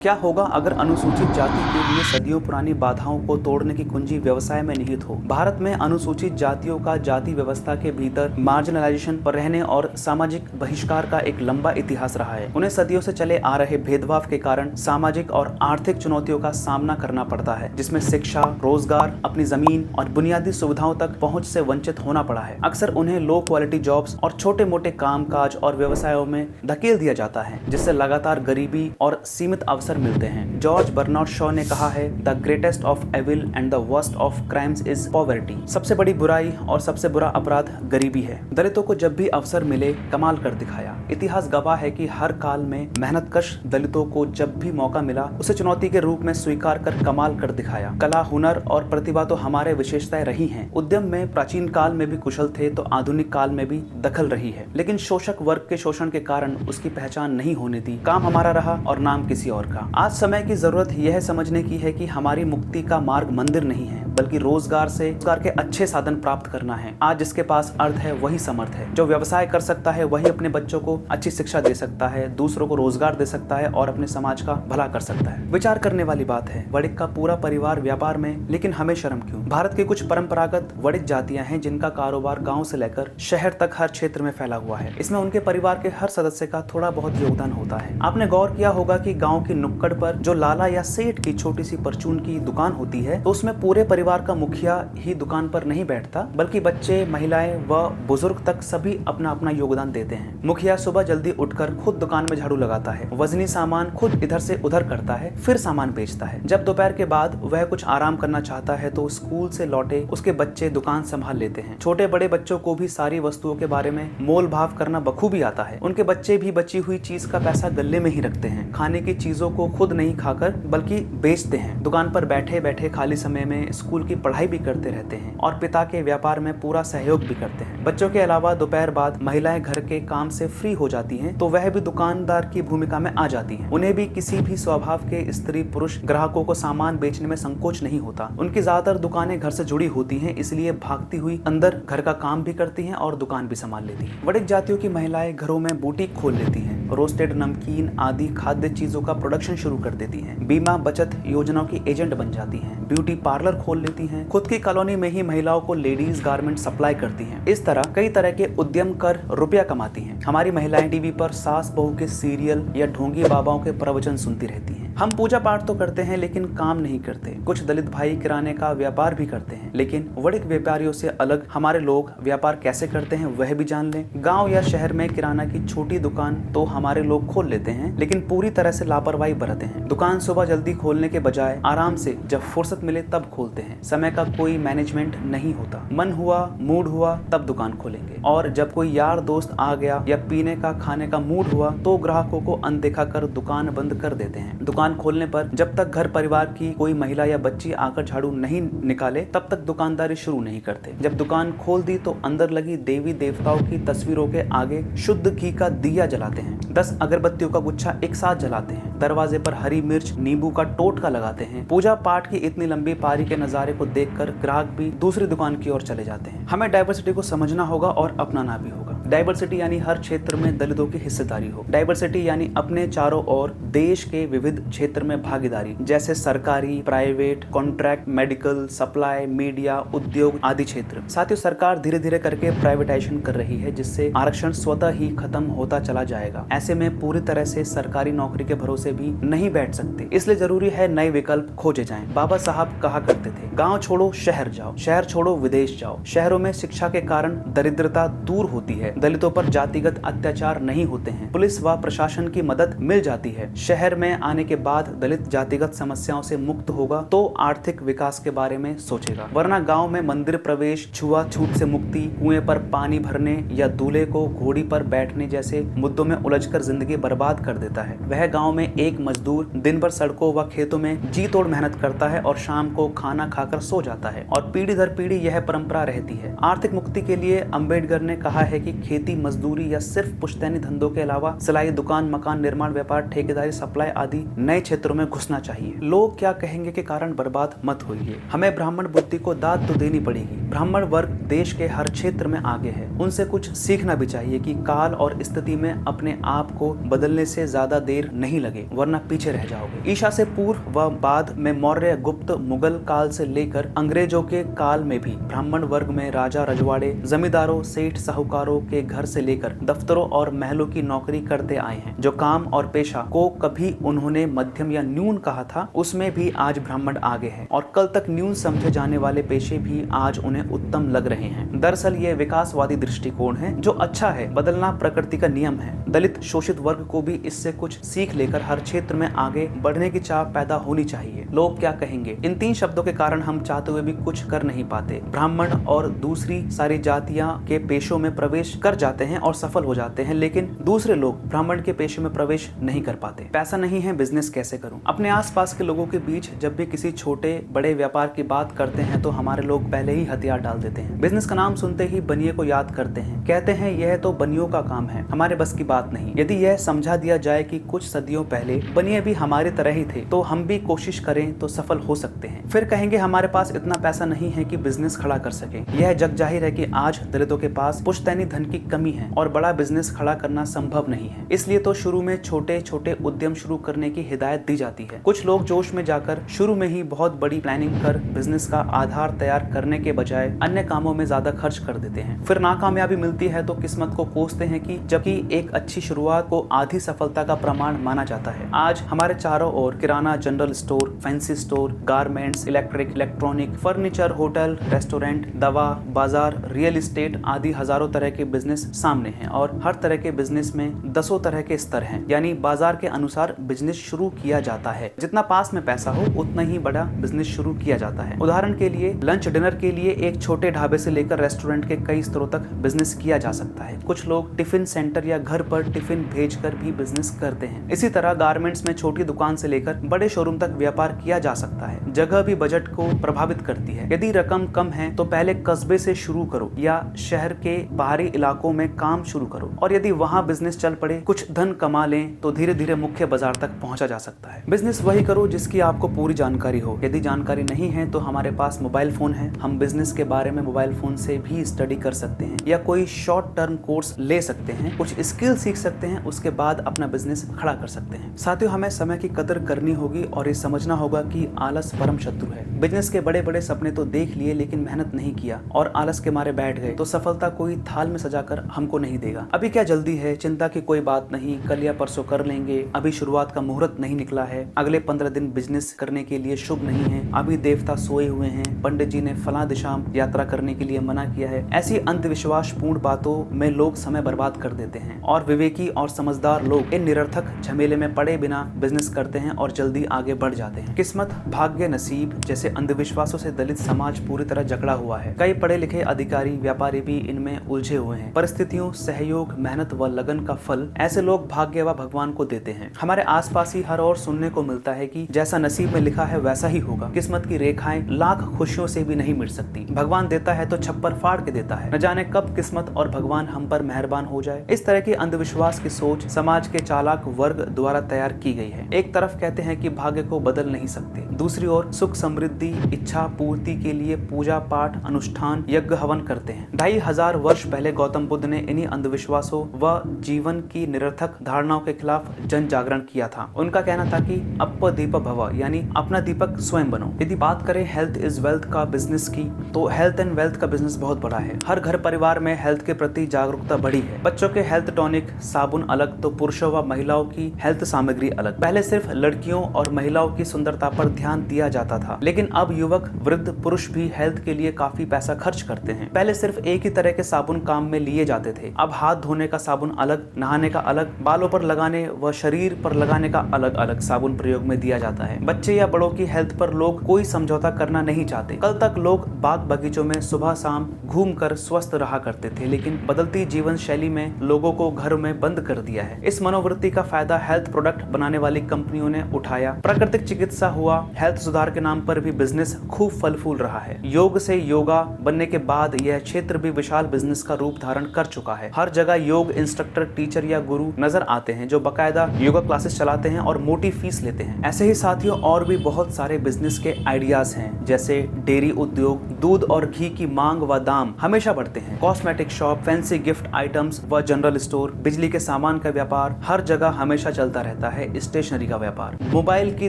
क्या होगा अगर अनुसूचित जाति के लिए सदियों पुरानी बाधाओं को तोड़ने की कुंजी व्यवसाय में निहित हो। भारत में अनुसूचित जातियों का जाति व्यवस्था के भीतर मार्जिनलाइजेशन पर रहने और सामाजिक बहिष्कार का एक लंबा इतिहास रहा है। उन्हें सदियों से चले आ रहे भेदभाव के कारण सामाजिक और आर्थिक चुनौतियों का सामना करना पड़ता है, जिसमें शिक्षा, रोजगार, अपनी जमीन और बुनियादी सुविधाओं तक पहुँच से वंचित होना पड़ा है। अक्सर उन्हें लो क्वालिटी जॉब्स और छोटे मोटे कामकाज और व्यवसायों में धकेल दिया जाता है, जिससे लगातार गरीबी और सीमित अवसर मिलते हैं। जॉर्ज बर्नार्ड शॉ ने कहा है, the greatest of evil and the worst of crimes is poverty. सबसे बड़ी बुराई और सबसे बुरा अपराध गरीबी है। दलितों को जब भी अवसर मिले कमाल कर दिखाया। इतिहास गवाह है कि हर काल में मेहनतकश दलितों को जब भी मौका मिला उसे चुनौती के रूप में स्वीकार कर कमाल कर दिखाया। कला, हुनर और प्रतिभा तो हमारे विशेषताएं रही हैं। उद्यम में प्राचीन काल में भी कुशल थे तो आधुनिक काल में भी दखल रही है, लेकिन शोषक वर्ग के शोषण के कारण उसकी पहचान नहीं होने दी। काम हमारा रहा और नाम किसी और का। आज समय की जरूरत यह समझने की है कि हमारी मुक्ति का मार्ग मंदिर नहीं है, बल्कि रोजगार के अच्छे साधन प्राप्त करना है। आज जिसके पास अर्थ है वही समर्थ है। जो व्यवसाय कर सकता है वही अपने बच्चों को अच्छी शिक्षा दे सकता है, दूसरों को रोजगार दे सकता है और अपने समाज का भला कर सकता है। विचार करने वाली बात है, वणिक का पूरा परिवार व्यापार में, लेकिन हमें शर्म क्यों? भारत की कुछ परंपरागत वणिक जातियां हैं जिनका कारोबार गाँव से लेकर शहर तक हर क्षेत्र में फैला हुआ है। इसमें उनके परिवार के हर सदस्य का थोड़ा बहुत योगदान होता है। आपने गौर किया होगा कि गाँव की नुक्कड़ पर जो लाला या सेठ की छोटी सी परचून की दुकान होती है, तो उसमें पूरे परिवार का मुखिया ही दुकान पर नहीं बैठता, बल्कि बच्चे, महिलाएं व बुजुर्ग तक सभी अपना अपना योगदान देते हैं। मुखिया सुबह जल्दी उठकर खुद दुकान में झाड़ू लगाता है, वजनी सामान खुद इधर से उधर करता है, फिर सामान बेचता है। जब दोपहर के बाद वह कुछ आराम करना चाहता है तो स्कूल से लौटे उसके बच्चे दुकान संभाल लेते हैं। छोटे बड़े बच्चों को भी सारी वस्तुओं के बारे में मोल भाव करना बखूबी आता है। उनके बच्चे भी बची हुई चीज का पैसा गले में ही रखते हैं। खाने की चीजों को खुद नहीं खाकर बल्कि बेचते हैं। दुकान पर बैठे बैठे खाली समय में स्कूल की पढ़ाई भी करते रहते हैं और पिता के व्यापार में पूरा सहयोग भी करते हैं। बच्चों के अलावा दोपहर बाद महिलाएं घर के काम से फ्री हो जाती हैं, तो वह भी दुकानदार की भूमिका में आ जाती हैं। उन्हें भी किसी भी स्वभाव के स्त्री पुरुष ग्राहकों को सामान बेचने में संकोच नहीं होता। उनकी ज्यादातर दुकानें घर से जुड़ी होती हैं, इसलिए भागती हुई अंदर घर का काम भी करती हैं और दुकान भी संभाल लेती हैं। वणिक जातियों की महिलाएं घरों में बुटीक खोल लेती हैं, रोस्टेड नमकीन आदि खाद्य चीजों का प्रोडक्शन शुरू कर देती हैं, बीमा बचत योजनाओं की एजेंट बन जाती हैं, ब्यूटी पार्लर खोल लेती हैं, खुद की कॉलोनी में ही महिलाओं को लेडीज गारमेंट सप्लाई करती हैं। इस तरह कई तरह के उद्यम कर रुपया कमाती हैं। हमारी महिलाएं टीवी पर सास बहू के सीरियल या ढोंगी बाबाओं के प्रवचन सुनती रहती हैं। हम पूजा पाठ तो करते हैं लेकिन काम नहीं करते। कुछ दलित भाई किराने का व्यापार भी करते हैं, लेकिन वणिक व्यापारियों से अलग हमारे लोग व्यापार कैसे करते हैं वह भी जान लें। गाँव या शहर में किराना की छोटी दुकान तो हमारे लोग खोल लेते हैं, लेकिन पूरी तरह से लापरवाही बरतते हैं। दुकान सुबह जल्दी खोलने के बजाय आराम से जब फुर्सत मिले तब खोलते हैं। समय का कोई मैनेजमेंट नहीं होता। मन हुआ, मूड हुआ तब दुकान खोलेंगे, और जब कोई यार दोस्त आ गया या पीने का खाने का मूड हुआ तो ग्राहकों को अनदेखा कर दुकान बंद कर देते हैं। दुकान खोलने पर जब तक घर परिवार की कोई महिला या बच्ची आकर झाड़ू नहीं निकाले तब तक दुकानदारी शुरू नहीं करते। जब दुकान खोल दी तो अंदर लगी देवी देवताओं की तस्वीरों के आगे शुद्ध घी का दिया जलाते हैं, 10 अगरबत्तियों का गुच्छा एक साथ जलाते हैं, दरवाजे पर हरी मिर्च नींबू का टोटका लगाते हैं। पूजा पाठ की इतनी लंबी पारी के नजारे को देखकर ग्राहक भी दूसरी दुकान की ओर चले जाते हैं। हमें डाइवर्सिटी को समझना होगा और अपनाना भी होगा। डाइवर्सिटी यानी हर क्षेत्र में दलितों की हिस्सेदारी हो। डाइवर्सिटी यानी अपने चारों ओर देश के विविध क्षेत्र में भागीदारी, जैसे सरकारी, private, contract, medical, supply, media, उद्योग आदि क्षेत्र। साथ ही सरकार धीरे धीरे करके प्राइवेटाइजेशन कर रही है, जिससे आरक्षण स्वतः ही खत्म होता चला जाएगा। ऐसे में पूरी तरह से सरकारी नौकरी के भरोसे भी नहीं बैठ सकते, इसलिए जरूरी है नए विकल्प खोजे जाएं। बाबा साहब कहा करते थे, गांव छोड़ो शहर जाओ, शहर छोड़ो विदेश जाओ। शहरों में शिक्षा के कारण दरिद्रता दूर होती है, दलितों पर जातिगत अत्याचार नहीं होते हैं, पुलिस व प्रशासन की मदद मिल जाती है। शहर में आने के बाद दलित जातिगत समस्याओं से मुक्त होगा तो आर्थिक विकास के बारे में सोचेगा, वरना गाँव में मंदिर प्रवेश, छुआछूत से मुक्ति, कुएं पर पानी भरने या दूल्हे को घोड़ी पर बैठने जैसे मुद्दों में उलझकर जिंदगी बर्बाद कर देता है। वह गांव में एक मजदूर दिन भर सड़कों व खेतों में जी तोड़ मेहनत करता है और शाम को खाना खाकर सो जाता है, और पीढ़ी दर पीढ़ी यह परंपरा रहती है। आर्थिक मुक्ति के लिए अंबेडकर ने कहा है कि खेती, मजदूरी या सिर्फ पुश्तैनी धंधों के अलावा सिलाई, दुकान, मकान निर्माण, व्यापार, ठेकेदारी, सप्लाई आदि नए क्षेत्रों में घुसना चाहिए। लोग क्या कहेंगे के कारण बर्बाद मत होइए। हमें ब्राह्मण बुद्धि को दाद तो देनी पड़ेगी। ब्राह्मण वर्ग देश के हर क्षेत्र में आगे है, उनसे कुछ सीखना भी चाहिए कि काल और स्थिति में अपने आप को बदलने से ज्यादा देर नहीं लगे, वरना पीछे रह जाओगे। ईसा से पूर्व व बाद में मौर्य, गुप्त, मुगल काल से लेकर अंग्रेजों के काल में भी ब्राह्मण वर्ग में राजा रजवाड़े, जमींदारों, सेठ, साहूकारों के घर से लेकर दफ्तरों और महलों की नौकरी करते आए हैं। जो काम और पेशा को कभी उन्होंने मध्यम या न्यून कहा था, उसमें भी आज ब्राह्मण आगे है और कल तक न्यून समझे जाने वाले पेशे भी आज उन्हें उत्तम लग रहे हैं। दरअसल ये विकासवादी दृष्टिकोण है जो अच्छा है, बदलना प्रकृति का नियम है। दलित शोषित वर्ग को भी इससे कुछ सीख लेकर हर क्षेत्र में आगे बढ़ने की चाह पैदा होनी चाहिए। लोग क्या कहेंगे, इन 3 शब्दों के कारण हम चाहते हुए भी कुछ कर नहीं पाते। ब्राह्मण और दूसरी सारी जातियां के पेशों में प्रवेश कर जाते हैं और सफल हो जाते हैं, लेकिन दूसरे लोग ब्राह्मण के पेशे में प्रवेश नहीं कर पाते। पैसा नहीं है, बिजनेस कैसे करूं? अपने आसपास के लोगों के बीच जब भी किसी छोटे बड़े व्यापार की बात करते हैं तो हमारे लोग पहले ही हथियार डाल देते हैं। बिजनेस का नाम सुनते ही बनिए को याद करते हैं, कहते हैं यह तो बनियों का काम है, हमारे बस की बात नहीं। यदि यह समझा दिया जाए कि कुछ सदियों पहले बनिए भी हमारी तरह ही थे, तो हम भी कोशिश करें तो सफल हो सकते हैं। फिर कहेंगे हमारे पास इतना पैसा नहीं है कि बिजनेस खड़ा कर सके। यह जग जाहिर है कि आज दलितों के पास पुश्तैनी धन की कमी है और बड़ा बिजनेस खड़ा करना संभव नहीं है। इसलिए तो शुरू में छोटे छोटे उद्यम शुरू करने की हिदायत दी जाती है। कुछ लोग जोश में जाकर शुरू में ही बहुत बड़ी प्लानिंग कर बिजनेस का आधार तैयार करने के बजाय अन्य कामों में ज्यादा खर्च कर देते हैं। फिर नाकामयाबी मिलती है तो किस्मत को कोसते हैं कि जबकि एक अच्छी शुरुआत को आधी सफलता का प्रमाण माना जाता है। आज हमारे चारों ओर किराना, general store, fancy store, garments, electric, electronic, furniture, hotel, restaurant, दवा, बाजार, रियल एस्टेट आदि हजारों तरह के बिजनेस सामने हैं और हर तरह के बिजनेस में दसों तरह के स्तर हैं, यानी बाजार के अनुसार बिजनेस शुरू किया जाता है। जितना पास में पैसा हो उतना ही बड़ा बिजनेस शुरू किया जाता है। उदाहरण के लिए लंच डिनर के लिए एक छोटे ढाबे से लेकर रेस्टोरेंट के कई स्तरों तक बिजनेस किया जा सकता है। कुछ लोग टिफिन सेंटर या घर पर टिफिन भेजकर भी बिजनेस करते हैं। इसी तरह गारमेंट्स में छोटी दुकान से लेकर बड़े शोरूम तक व्यापार किया जा सकता है। जगह भी बजट को प्रभावित करती है। यदि रकम कम है तो पहले कस्बे से शुरू करो या शहर के बाहरी इलाकों में काम शुरू करो, और यदि वहां बिजनेस चल पड़े, कुछ धन कमा लें तो धीरे धीरे मुख्य बाजार तक पहुंचा जा सकता है। बिजनेस वही करो जिसकी आपको पूरी जानकारी हो। यदि जानकारी नहीं है तो हमारे पास मोबाइल फोन है, हम बिजनेस के बारे में मोबाइल फोन से भी स्टडी कर सकते हैं या कोई शॉर्ट टर्म कोर्स ले सकते हैं, कुछ स्किल सीख सकते हैं, उसके बाद अपना बिजनेस खड़ा कर सकते हैं। साथियों, हमें समय की कदर करनी होगी और ये समझना होगा कि आलस परम शत्रु है। बिजनेस के बड़े बड़े सपने तो देख लिए लेकिन मेहनत नहीं किया और आलस के मारे बैठ गए तो सफलता कोई थाल में सजाकर हमको नहीं देगा। अभी क्या जल्दी है, चिंता की कोई बात नहीं, कल या परसों कर लेंगे, अभी शुरुआत का मुहूर्त नहीं निकला है, अगले 15 दिन बिजनेस करने के लिए शुभ नहीं है, अभी देवता सोए हुए हैं, पंडित जी ने फला दिशा यात्रा करने के लिए मना किया है। ऐसी अंधविश्वास पूर्ण बातों में लोग समय बर्बाद कर देते हैं और विवेकी और समझदार लोग इन निरर्थक झमेले में पड़े बिना बिजनेस करते हैं और जल्दी आगे बढ़ जाते हैं। किस्मत, भाग्य, नसीब जैसे अंधविश्वासों से दलित समाज पूरी तरह जकड़ा हुआ है। कई पढ़े लिखे अधिकारी, व्यापारी भी इनमें उलझे हुए हैं। परिस्थितियों, सहयोग, मेहनत व लगन का फल ऐसे लोग भाग्य व भगवान को देते हैं। हमारे आसपास ही हर ओर सुनने को मिलता है कि जैसा नसीब में लिखा है वैसा ही होगा। किस्मत की रेखाएं लाख खुशियों से भी नहीं मिट सकती। भगवान देता है तो छप्पर फाड़ के देता है। न जाने कब किस्मत और भगवान हम पर मेहरबान हो जाए। इस तरह की अंधविश्वास की सोच समाज के चालाक वर्ग द्वारा तैयार की गई है। एक तरफ कहते हैं कि भाग्य को बदल नहीं सकते, दूसरी ओर सुख समृद्धि इच्छा पूर्ति के लिए पूजा पाठ अनुष्ठान यज्ञ हवन करते हैं। 2500 वर्ष पहले गौतम बुद्ध ने इन्हीं अंधविश्वासों व जीवन की निरर्थक धारणाओं के खिलाफ जन जागरण किया था। उनका कहना था कि अप दीप भव, यानी अपना दीपक स्वयं बनो। यदि बात करें हेल्थ इज वेल्थ का बिजनेस की, तो हेल्थ एंड वेल्थ का बिजनेस बहुत बड़ा है। हर घर परिवार में हेल्थ के प्रति जागरूकता बढ़ी है। बच्चों के हेल्थ टॉनिक साबुन अलग तो पुरुषों व महिलाओं की हेल्थ सामग्री अलग। पहले सिर्फ लड़कियों और महिलाओं की सुंदरता पर ध्यान दिया जाता था, लेकिन अब युवक, वृद्ध, पुरुष भी हेल्थ के लिए काफी पैसा खर्च करते हैं। पहले सिर्फ एक ही तरह के साबुन काम में लिए जाते थे, अब हाथ धोने का साबुन अलग, नहाने का अलग, बालों पर लगाने व शरीर पर लगाने का अलग अलग साबुन प्रयोग में दिया जाता है। बच्चे या बड़ों की हेल्थ पर लोग कोई समझौता करना नहीं चाहते। कल तक लोग बाग बगीचों में सुबह शाम घूमकर स्वस्थ रहा करते थे, लेकिन बदलती जीवन शैली में लोगों को घर में बंद कर दिया है। इस मनोवृत्ति का फायदा हेल्थ प्रोडक्ट बनाने वाली कंपनियों ने उठाया। प्राकृतिक चिकित्सा हुआ, हेल्थ सुधार के नाम पर भी बिजनेस खूब फल फूल रहा है। योग से योगा बनने के बाद यह क्षेत्र भी विशाल बिजनेस का रूप धारण धारण कर चुका है। हर जगह योग इंस्ट्रक्टर, टीचर या गुरु नजर आते हैं जो बकायदा योगा क्लासेस चलाते हैं और मोटी फीस लेते हैं। ऐसे ही साथियों और भी बहुत सारे बिजनेस के आइडियाज हैं, जैसे डेयरी उद्योग, दूध और घी की मांग व दाम हमेशा बढ़ते हैं, cosmetic shop, fancy gift items व जनरल स्टोर, बिजली के सामान का व्यापार हर जगह हमेशा चलता रहता है, स्टेशनरी का व्यापार, मोबाइल की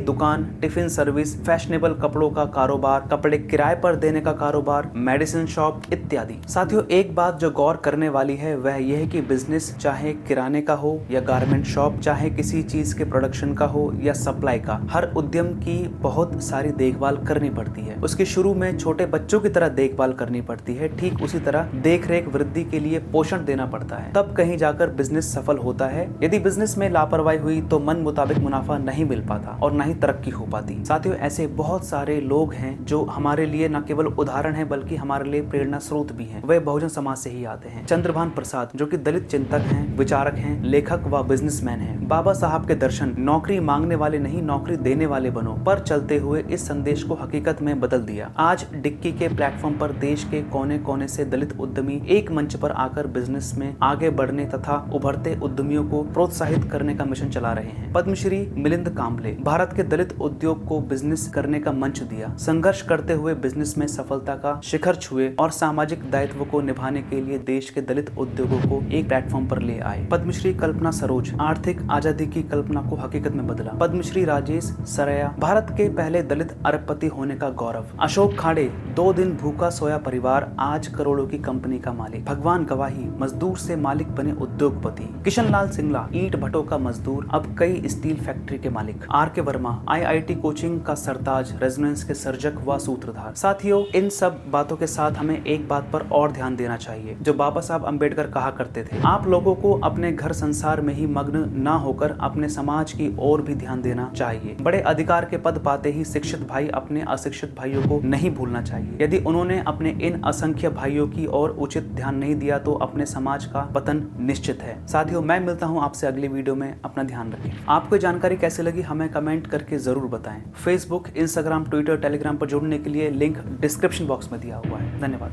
दुकान, टिफिन सर्विस, फैशनेबल कपड़ों का कारोबार, कपड़े किराए पर देने का कारोबार, मेडिसिन शॉप इत्यादि। साथियों एक बात जो गौर करने वाली है वह यह है कि बिजनेस चाहे किराने का हो या गारमेंट शॉप, चाहे किसी चीज के प्रोडक्शन का हो या सप्लाई का, हर उद्यम की बहुत सारी देखभाल करनी पड़ती है। उसके शुरू में छोटे बच्चों की तरह देखभाल करनी पड़ती है, ठीक उसी तरह देख रेख वृद्धि के लिए पोषण देना पड़ता है, तब कहीं जाकर बिजनेस सफल होता है। यदि बिजनेस में लापरवाही हुई तो मन मुताबिक मुनाफा नहीं मिल पाता और न ही तरक्की हो पाती। साथियों ऐसे बहुत सारे लोग हैं जो हमारे लिए न केवल उदाहरण है बल्कि हमारे लिए प्रेरणा स्रोत भी हैं। वे बहुजन समाज से ही आते हैं। चंद्रभान प्रसाद जो कि दलित चिंतक हैं, विचारक हैं, लेखक व बिजनेसमैन हैं। बाबा साहब के दर्शन नौकरी मांगने वाले नहीं नौकरी देने वाले बनो पर चलते हुए इस संदेश को हकीकत में बदल दिया। आज डिक्की के प्लेटफॉर्म पर देश के कोने कोने से दलित उद्यमी एक मंच पर आकर बिजनेस में आगे बढ़ने तथा उभरते उद्यमियों को प्रोत्साहित करने का मिशन चला रहे हैं। पद्मश्री मिलिंद कांबले भारत के दलित उद्योग को बिजनेस करने का मंच दिया, संघर्ष करते हुए बिजनेस में सफलता का शिखर छुए और सामाजिक दायित्व को निभाने के लिए देश के दलित उद्योगों को एक प्लेटफॉर्म पर ले आए। पद्मश्री कल्पना सरोज आर्थिक आजादी की कल्पना को हकीकत में बदला। पद्मश्री राजेश सरया भारत के पहले दलित अरबपति होने का गौरव। अशोक खाड़े 2 दिन भूखा सोया परिवार आज करोड़ों की कंपनी का मालिक। भगवान गवाही मजदूर से मालिक बने उद्योगपति। किशन लाल सिंगला ईंट भट्टों का मजदूर अब कई स्टील फैक्ट्री के मालिक। आर.के. वर्मा IIT कोचिंग का सरताज, रेजोनेंस के सर्जक व सूत्रधार। साथियों इन सब बातों के साथ हमें एक बात पर और ध्यान देना चाहिए जो बाबा साहब अम्बेडकर कहा करते थे, आप लोगों को अपने घर संसार में ही मग्न ना होकर अपने समाज की ओर भी ध्यान देना चाहिए। बड़े अधिकार के पद पाते ही शिक्षित भाई अपने अशिक्षित भाइयों को नहीं भूलना चाहिए। यदि उन्होंने अपने इन असंख्य भाइयों की ओर उचित ध्यान नहीं दिया तो अपने समाज का पतन निश्चित है। साथियों मैं मिलता हूँ आपसे अगली वीडियो में। अपना ध्यान रखें। आपको जानकारी कैसी लगी हमें कमेंट करके जरूर बताएं। फेसबुक, इंस्टाग्राम, ट्विटर, टेलीग्राम पर जुड़ने के लिए लिंक डिस्क्रिप्शन बॉक्स में दिया हुआ है। धन्यवाद।